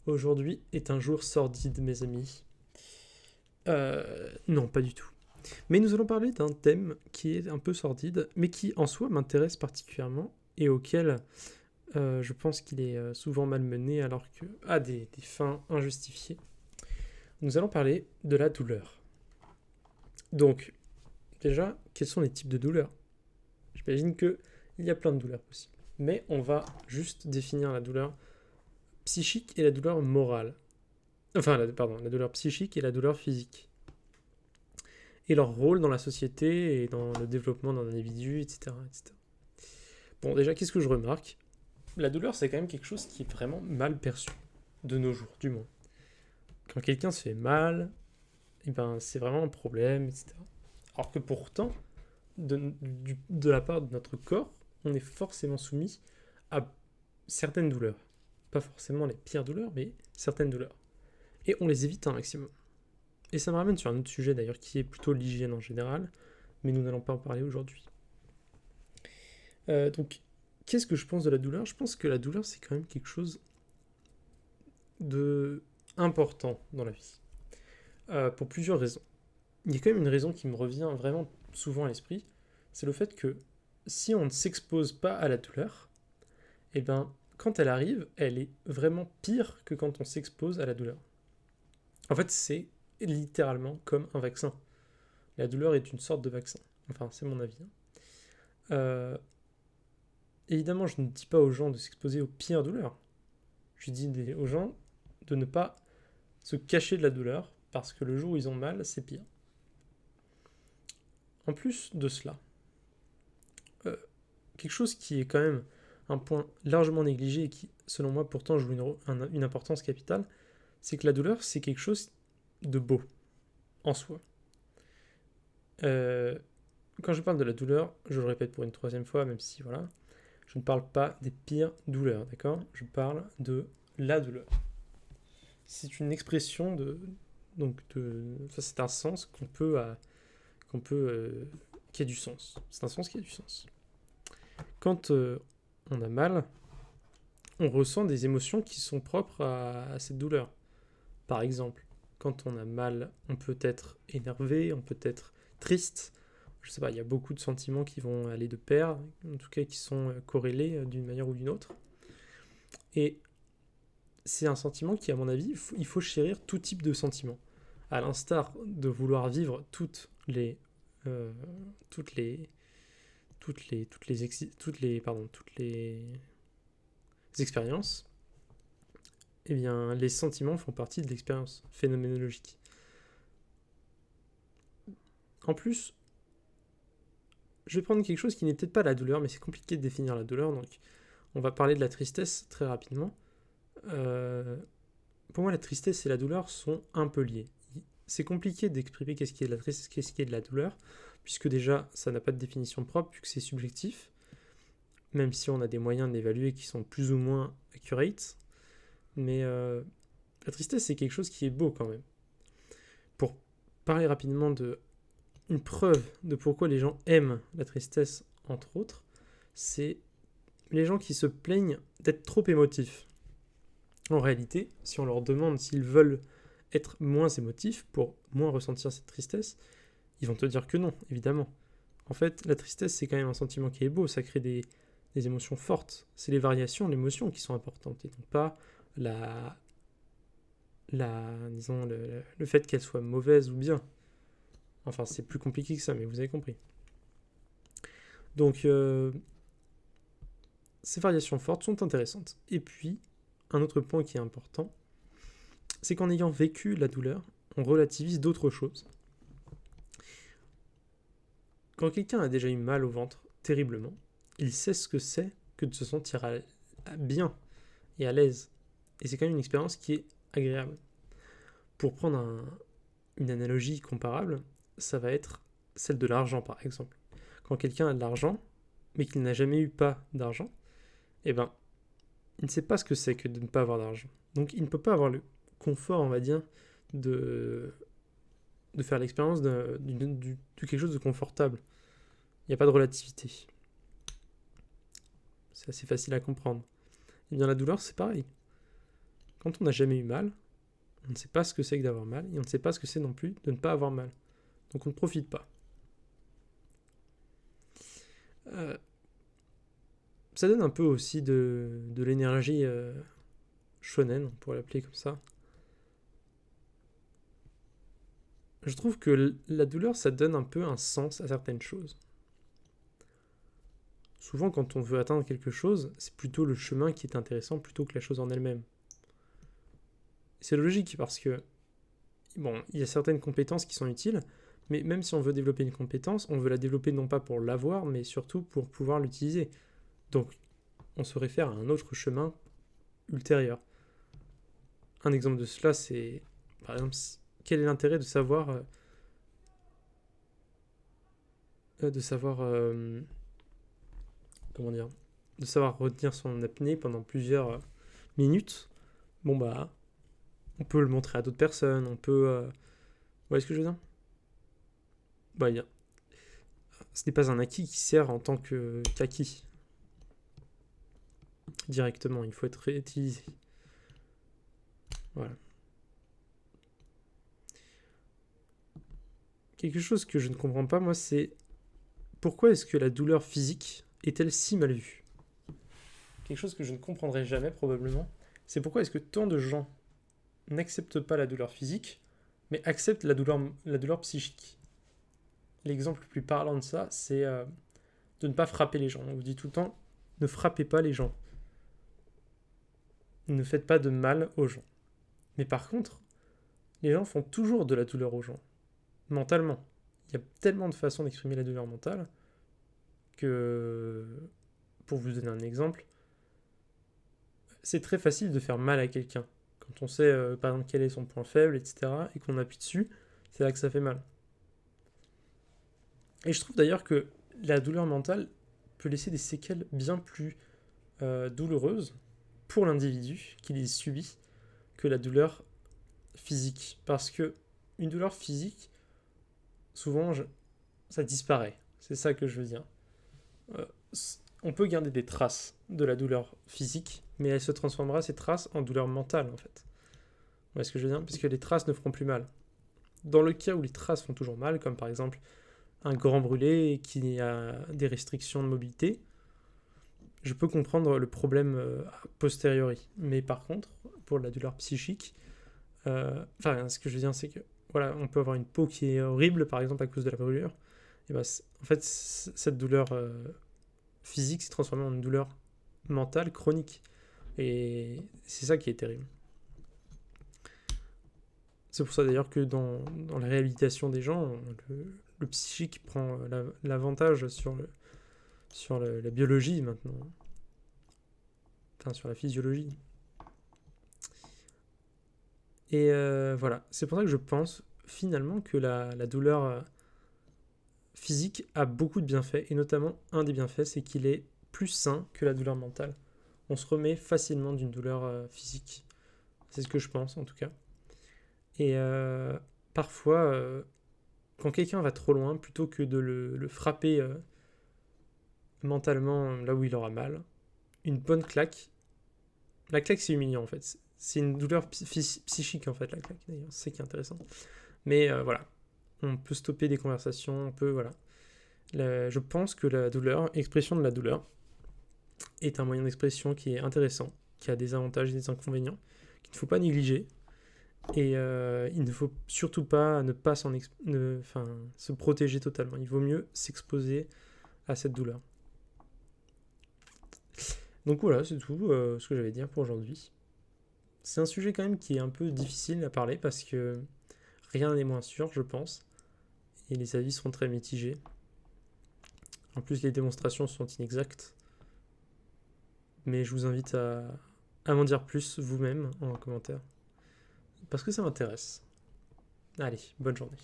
Aujourd'hui est un jour sordide, mes amis. Non, pas du tout. Mais nous allons parler d'un thème qui est un peu sordide, mais qui en soi m'intéresse particulièrement et auquel je pense qu'il est souvent malmené alors que à des fins injustifiées. Nous allons parler de la douleur. Donc, déjà, quels sont les types de douleurs? J'imagine qu'il y a plein de douleurs possibles. Mais on va juste définir la douleur psychique et la douleur morale. Enfin, la douleur psychique et la douleur physique. Et leur rôle dans la société et dans le développement d'un individu, etc., etc. Bon, déjà, qu'est-ce que je remarque? La douleur, c'est quand même quelque chose qui est vraiment mal perçu, de nos jours, du moins. Quand quelqu'un se fait mal, eh ben, c'est vraiment un problème, etc. Alors que pourtant, de la part de notre corps, on est forcément soumis à certaines douleurs. Pas forcément les pires douleurs, mais certaines douleurs. Et on les évite un maximum. Et ça me ramène sur un autre sujet d'ailleurs, qui est plutôt l'hygiène en général, mais nous n'allons pas en parler aujourd'hui. Donc, qu'est-ce que je pense de la douleur? Je pense que la douleur, c'est quand même quelque chose de important dans la vie, pour plusieurs raisons. Il y a quand même une raison qui me revient vraiment souvent à l'esprit, c'est le fait que si on ne s'expose pas à la douleur, eh ben, quand elle arrive, elle est vraiment pire que quand on s'expose à la douleur. En fait, c'est littéralement comme un vaccin. La douleur est une sorte de vaccin. Enfin, c'est mon avis. Évidemment, je ne dis pas aux gens de s'exposer aux pires douleurs. Je dis aux gens de ne pas se cacher de la douleur, parce que le jour où ils ont mal, c'est pire. En plus de cela, quelque chose qui est quand même un point largement négligé et qui, selon moi, pourtant joue une importance capitale, c'est que la douleur, c'est quelque chose de beau, en soi. Quand je parle de la douleur, je le répète pour une troisième fois, même si, voilà, je ne parle pas des pires douleurs, d'accord? Je parle de la douleur. C'est une expression ça, c'est un sens qui a du sens. C'est un sens qui a du sens. Quand on a mal, on ressent des émotions qui sont propres à cette douleur. Par exemple, quand on a mal, on peut être énervé, on peut être triste. Je sais pas, il y a beaucoup de sentiments qui vont aller de pair, en tout cas qui sont corrélés d'une manière ou d'une autre. Et c'est un sentiment qui, à mon avis, il faut chérir tout type de sentiments. À l'instar de vouloir vivre toutes les expériences, eh bien, les sentiments font partie de l'expérience phénoménologique. En plus, je vais prendre quelque chose qui n'est peut-être pas la douleur, mais c'est compliqué de définir la douleur, donc on va parler de la tristesse très rapidement. Pour moi, la tristesse et la douleur sont un peu liées. C'est compliqué d'exprimer qu'est-ce qui est de la tristesse, qu'est-ce qui est de la douleur, puisque déjà, ça n'a pas de définition propre, puisque c'est subjectif, même si on a des moyens de l'évaluer qui sont plus ou moins accurate. Mais la tristesse, c'est quelque chose qui est beau quand même. Pour parler rapidement de une preuve de pourquoi les gens aiment la tristesse, entre autres, c'est les gens qui se plaignent d'être trop émotifs. En réalité, si on leur demande s'ils veulent être moins émotifs pour moins ressentir cette tristesse, ils vont te dire que non, évidemment. En fait, la tristesse, c'est quand même un sentiment qui est beau, ça crée des émotions fortes. C'est les variations de l'émotion qui sont importantes, et donc pas disons, le fait qu'elle soit mauvaise ou bien. Enfin, c'est plus compliqué que ça, mais vous avez compris. Donc, ces variations fortes sont intéressantes. Et puis, un autre point qui est important, c'est qu'en ayant vécu la douleur, on relativise d'autres choses. Quand quelqu'un a déjà eu mal au ventre, terriblement, il sait ce que c'est que de se sentir bien et à l'aise. Et c'est quand même une expérience qui est agréable. Pour prendre une analogie comparable, ça va être celle de l'argent, par exemple. Quand quelqu'un a de l'argent, mais qu'il n'a jamais eu pas d'argent, eh ben, il ne sait pas ce que c'est que de ne pas avoir d'argent. Donc il ne peut pas avoir le confort, on va dire, de faire l'expérience de quelque chose de confortable. Il n'y a pas de relativité. C'est assez facile à comprendre. Et bien la douleur, c'est pareil. Quand on n'a jamais eu mal, on ne sait pas ce que c'est que d'avoir mal, et on ne sait pas ce que c'est non plus de ne pas avoir mal. Donc on ne profite pas. Ça donne un peu aussi de l'énergie shonen, on pourrait l'appeler comme ça. Je trouve que la douleur, ça donne un peu un sens à certaines choses. Souvent, quand on veut atteindre quelque chose, c'est plutôt le chemin qui est intéressant plutôt que la chose en elle-même. C'est logique parce que, bon, il y a certaines compétences qui sont utiles, mais même si on veut développer une compétence, on veut la développer non pas pour l'avoir, mais surtout pour pouvoir l'utiliser. Donc, on se réfère à un autre chemin ultérieur. Un exemple de cela, c'est, par exemple, quel est l'intérêt de savoir comment dire, de savoir retenir son apnée pendant plusieurs minutes. Bon bah, on peut le montrer à d'autres personnes, on peut... Vous voyez ce que je veux dire? Bah, ce n'est pas un acquis qui sert en tant qu'acquis. Directement, il faut être réutilisé. Voilà. Quelque chose que je ne comprends pas, moi, c'est pourquoi est-ce que la douleur physique est-elle si mal vue? Quelque chose que je ne comprendrai jamais, probablement, c'est pourquoi est-ce que tant de gens n'acceptent pas la douleur physique, mais acceptent la douleur psychique. L'exemple le plus parlant de ça, c'est de ne pas frapper les gens. On vous dit tout le temps, ne frappez pas les gens. Ne faites pas de mal aux gens. Mais par contre, les gens font toujours de la douleur aux gens, mentalement. Il y a tellement de façons d'exprimer la douleur mentale que, pour vous donner un exemple, c'est très facile de faire mal à quelqu'un. Quand on sait, par exemple, quel est son point faible, etc., et qu'on appuie dessus, c'est là que ça fait mal. Et je trouve d'ailleurs que la douleur mentale peut laisser des séquelles bien plus douloureuses pour l'individu qui les subit que la douleur physique. Parce que une douleur physique, souvent, ça disparaît. C'est ça que je veux dire. On peut garder des traces de la douleur physique, mais elle se transformera, ces traces, en douleur mentale, en fait. Vous voyez ce que je veux dire? Puisque les traces ne feront plus mal. Dans le cas où les traces font toujours mal, comme par exemple un grand brûlé qui a des restrictions de mobilité, je peux comprendre le problème a posteriori. Mais par contre, pour la douleur psychique, ce que je veux dire, c'est que voilà, on peut avoir une peau qui est horrible, par exemple, à cause de la brûlure. Et ben, en fait, cette douleur physique s'est transformée en une douleur mentale chronique. Et c'est ça qui est terrible. C'est pour ça d'ailleurs que dans la réhabilitation des gens, le psychique prend l'avantage sur la biologie maintenant. Enfin, sur la physiologie. Et voilà, c'est pour ça que je pense finalement que la douleur physique a beaucoup de bienfaits, et notamment un des bienfaits, c'est qu'il est plus sain que la douleur mentale. On se remet facilement d'une douleur physique. C'est ce que je pense en tout cas. Et parfois, quand quelqu'un va trop loin, plutôt que de le frapper mentalement là où il aura mal, une bonne claque. La claque, c'est humiliant en fait. C'est une douleur psychique en fait, la claque d'ailleurs. C'est ce qui est intéressant. Mais voilà, on peut stopper des conversations, on peut, voilà. Je pense que la douleur, expression de la douleur, est un moyen d'expression qui est intéressant, qui a des avantages et des inconvénients, qu'il ne faut pas négliger. Et il ne faut surtout pas ne pas se protéger totalement. Il vaut mieux s'exposer à cette douleur. Donc voilà, c'est tout ce que j'avais à dire pour aujourd'hui. C'est un sujet quand même qui est un peu difficile à parler parce que rien n'est moins sûr, je pense. Et les avis seront très mitigés. En plus, les démonstrations sont inexactes. Mais je vous invite à m'en dire plus vous-même en commentaire. Parce que ça m'intéresse. Allez, bonne journée.